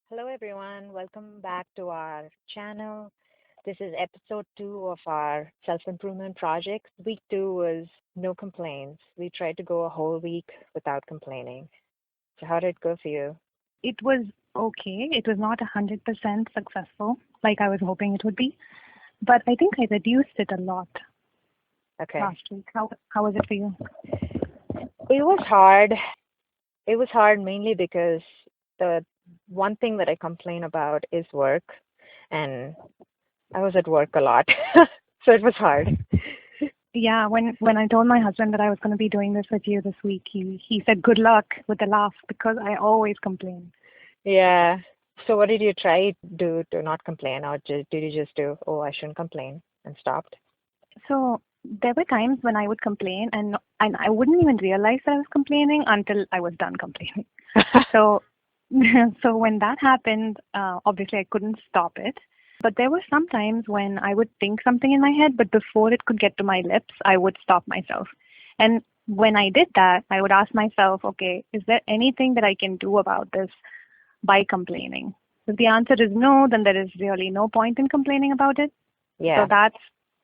Hello, everyone. Welcome back to our channel. This is episode two of our self improvement project. Week two was no complaints. We tried to go a whole week without complaining. So, how did it go for you? It was okay. It was not 100% successful like I was hoping it would be, but I think I reduced it a lot Okay. last week. How was it for you? It was hard. It was hard mainly because the one thing that I complain about is work, and I was at work a lot. So, it was hard. Yeah, when I told my husband that I was going to be doing this with you this week, he said good luck with a laugh because I always complain. Yeah. So, what did you try to do to not complain, or did you just do, oh, I shouldn't complain and stopped? So there were times when I would complain and I wouldn't even realize that I was complaining until I was done complaining. So so when that happened, obviously I couldn't stop it. But there were some times when I would think something in my head, but before it could get to my lips, I would stop myself. And when I did that, I would ask myself, okay, is there anything that I can do about this by complaining? If the answer is no, then there is really no point in complaining about it. So Yeah.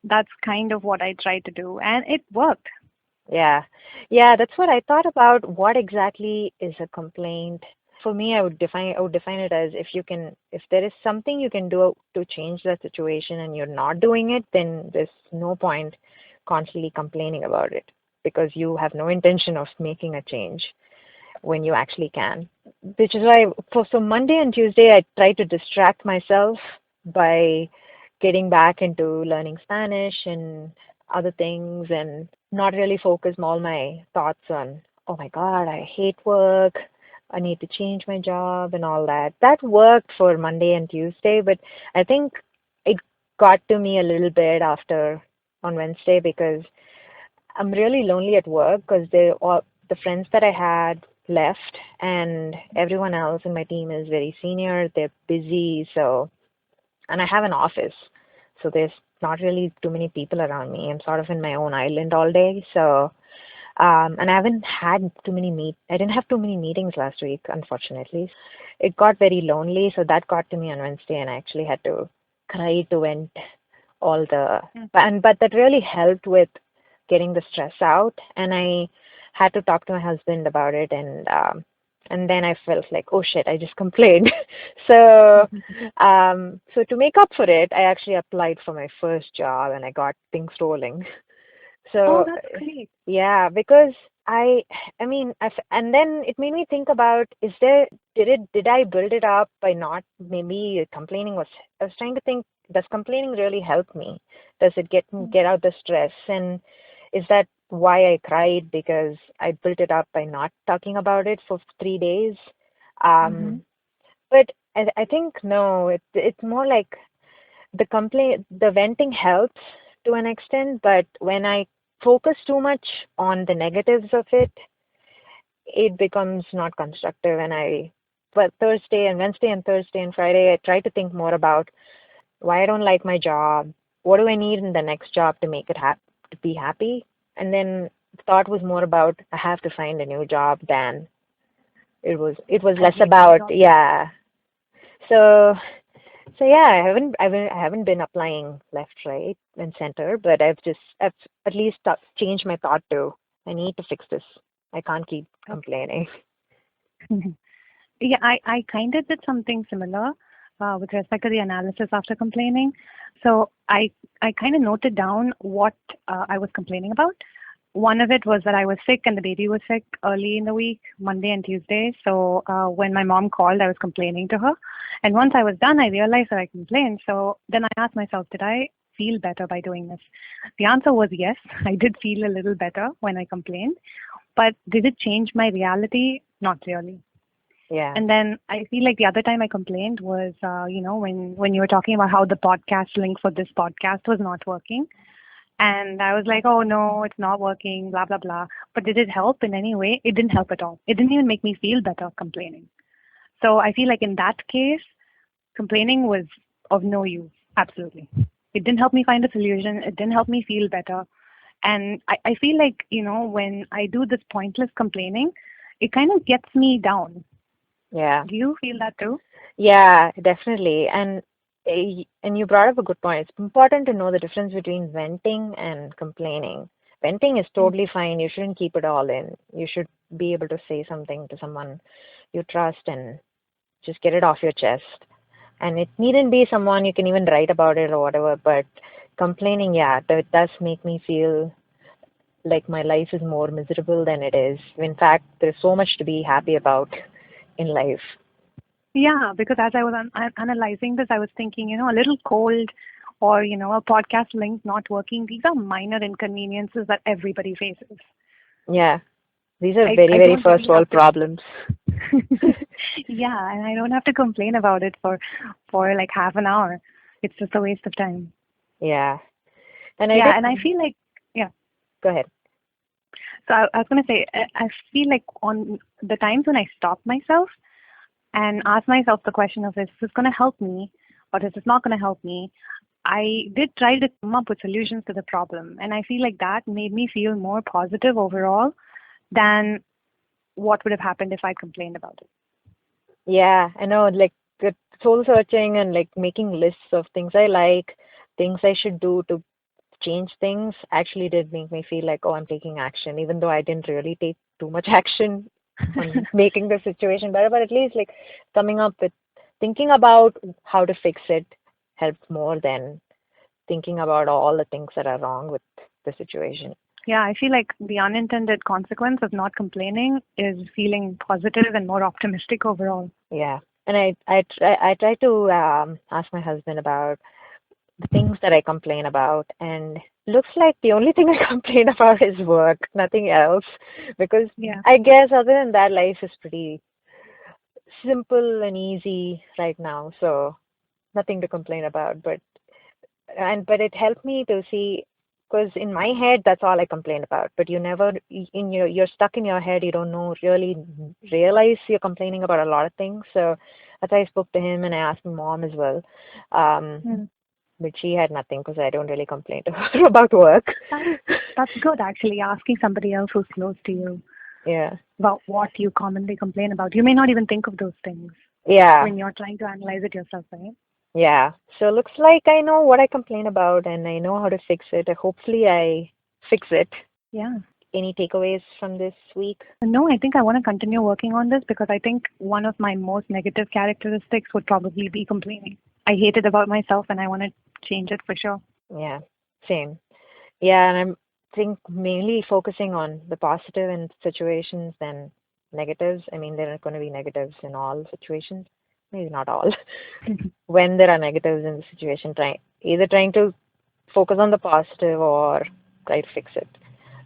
that's kind of what I tried to do, and it worked. Yeah. Yeah, that's what I thought about. What exactly is a complaint? For me, I would define it as if there is something you can do to change the situation and you're not doing it, then there's no point constantly complaining about it because you have no intention of making a change when you actually can. Which is why for so Monday and Tuesday I try to distract myself by getting back into learning Spanish and other things and not really focus all my thoughts on, oh my God, I hate work. I need to change my job and all that. That worked for Monday and Tuesday, but I think it got to me a little bit after on Wednesday because I'm really lonely at work because they all the friends that I had left and everyone else in my team is very senior. They're busy, so and I have an office, so there's not really too many people around me. I'm sort of in my own island all day, so and I haven't had too many meet. I didn't have too many meetings last week, unfortunately. It got very lonely, so that got to me on Wednesday, and I actually had to cry to vent all the but that really helped with getting the stress out, and I had to talk to my husband about it, and then I felt like, oh shit, I just complained. So so to make up for it, I actually applied for my first job and I got things rolling. Oh, So that's great. yeah, because I mean, and then it made me think about, did I build it up by not maybe complaining was, I was trying to think, does complaining really help me? Does it get out the stress? And is that why I cried because I built it up by not talking about it for 3 days? Mm-hmm. Um, but I think no, it's more like the venting helps to an extent, but when I focus too much on the negatives of it, it becomes not constructive. And but Thursday and Wednesday and Thursday and Friday, I try to think more about why I don't like my job. What do I need in the next job to make it to be happy? And then thought was more about I have to find a new job than it was I less hate my about, job. yeah. So so yeah, I haven't been applying left, right, and center, but I've at least changed my thought to I need to fix this. I can't keep complaining. Okay. Yeah, I kind of did something similar with respect to the analysis after complaining. So I kind of noted down what I was complaining about. One of it was that I was sick and the baby was sick early in the week, Monday and Tuesday. So when my mom called, I was complaining to her. And once I was done, I realized that I complained. So then I asked myself, did I feel better by doing this? The answer was yes. I did feel a little better when I complained. But did it change my reality? Not really. Yeah. And then I feel like the other time I complained was, when you were talking about how the podcast link for this podcast was not working. And I was like, oh no, it's not working, blah, blah, blah. But did it help in any way? It didn't help at all. It didn't even make me feel better complaining. So I feel like in that case, complaining was of no use. Absolutely. It didn't help me find a solution. It didn't help me feel better. And I feel like, when I do this pointless complaining, it kind of gets me down. Yeah. Do you feel that too? Yeah, definitely. And you brought up a good point. It's important to know the difference between venting and complaining. Venting is Mm. totally fine. You shouldn't keep it all in. You should be able to say something to someone you trust and just get it off your chest. And it needn't be someone you can even write about it or whatever, but complaining, yeah, that does make me feel like my life is more miserable than it is. In fact, there's so much to be happy about in life. Yeah, because as I was analyzing this, I was thinking, a little cold or, a podcast link not working. These are minor inconveniences that everybody faces. Yeah, these are I very, very don't first really world have to. problems. Yeah, and I don't have to complain about it for like half an hour. It's just a waste of time. Yeah. And I did, Yeah, and I feel like, yeah. go ahead. So I was gonna say, I feel like on the times when I stop myself and ask myself the question of, is this gonna help me or is this not gonna help me? I did try to come up with solutions to the problem, and I feel like that made me feel more positive overall than what would have happened if I complained about it. Yeah, I know, like the soul searching and like making lists of things I like, things I should do to change things actually did make me feel like, oh, I'm taking action, even though I didn't really take too much action on making the situation better. But at least like coming up with thinking about how to fix it helped more than thinking about all the things that are wrong with the situation. Yeah, I feel like the unintended consequence of not complaining is feeling positive and more optimistic overall. Yeah. And I try to ask my husband about the things that I complain about, and looks like the only thing I complain about is work, nothing else. Because Yeah. I guess other than that, life is pretty simple and easy right now, so nothing to complain about. But it helped me to see, because in my head that's all I complain about. But you never in your you're stuck in your head. You don't know really realize you're complaining about a lot of things. So that's why I spoke to him and I asked my mom as well. Um, Mm. but she had nothing because I don't really complain to her about work. That, that's good actually, asking somebody else who's close to you Yeah. about what you commonly complain about. You may not even think of those things Yeah. when you're trying to analyze it yourself, right? Yeah. So looks like I know what I complain about and I know how to fix it. Hopefully I fix it. Yeah. Any takeaways from this week? No, I think I want to continue working on this because I think one of my most negative characteristics would probably be complaining. I hate it about myself and I want to change it for sure. Yeah. Same. Yeah, and I'm think mainly focusing on the positive in situations than negatives. I mean, there are going to be negatives in all situations. Maybe not all. When there are negatives in the situation, trying to focus on the positive or try to fix it.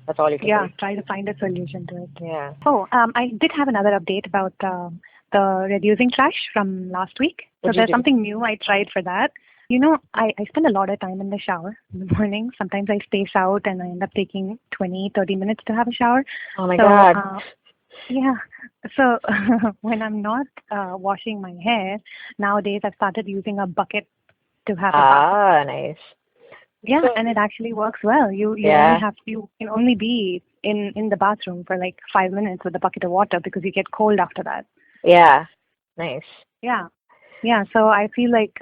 That's all you can Yeah, do. try to find a solution to it. Yeah. Oh, I did have another update about the reducing trash from last week. So What'd you there's do? something new I tried for that. I spend a lot of time in the shower in the morning. Sometimes I space out and I end up taking 20, 30 minutes to have a shower. Oh my So, God. yeah. So when I'm not washing my hair, nowadays I've started using a bucket to have a bath. Ah, nice. Yeah, So, and it actually works well. yeah, You can only be in the bathroom for like 5 minutes with a bucket of water because you get cold after that. yeah, nice. Yeah, yeah. So I feel like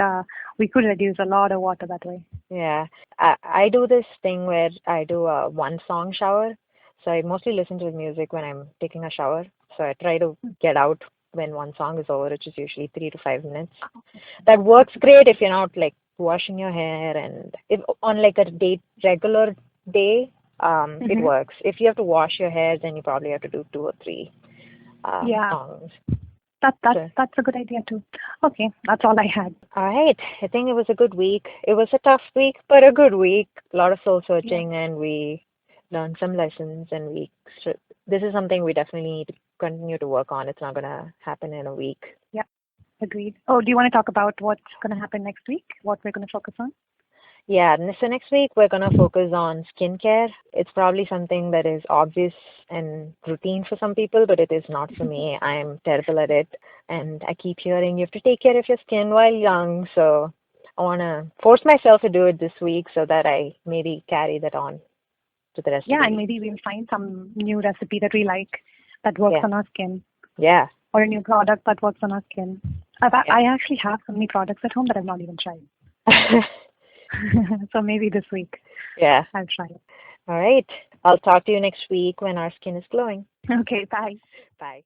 we could reduce a lot of water that way. Yeah, I do this thing where I do a one song shower. So I mostly listen to music when I'm taking a shower. So I try to get out when one song is over, which is usually 3 to 5 minutes. That works great if you're not like washing your hair, and if on like a regular day, it Hmm. works. If you have to wash your hair, then you probably have to do two or three Yeah, songs. So, that's a good idea too. Okay, that's all I had. all right. I think it was a good week. It was a tough week, but a good week. A lot of soul Yeah, searching, and we learned some lessons. And this is something we definitely need to continue to work on. It's not gonna happen in a week. yeah, agreed. Oh, do you want to talk about what's going to happen next week? What we're going to focus on? Yeah, so next week we're gonna focus on skincare. It's probably something that is obvious and routine for some people, but it is not for me. I'm terrible at it, and I keep hearing you have to take care of your skin while young. So I wanna force myself to do it this week so that I maybe carry that on to the rest of Yeah, the and week. maybe we'll find some new recipe that we like that works Yeah, on our skin, yeah, or a new product that works on our skin. I actually have so many products at home that I've not even tried. Yeah. So maybe this week Yeah. I'll try it. All right. I'll talk to you next week when our skin is glowing. Okay, bye. Bye.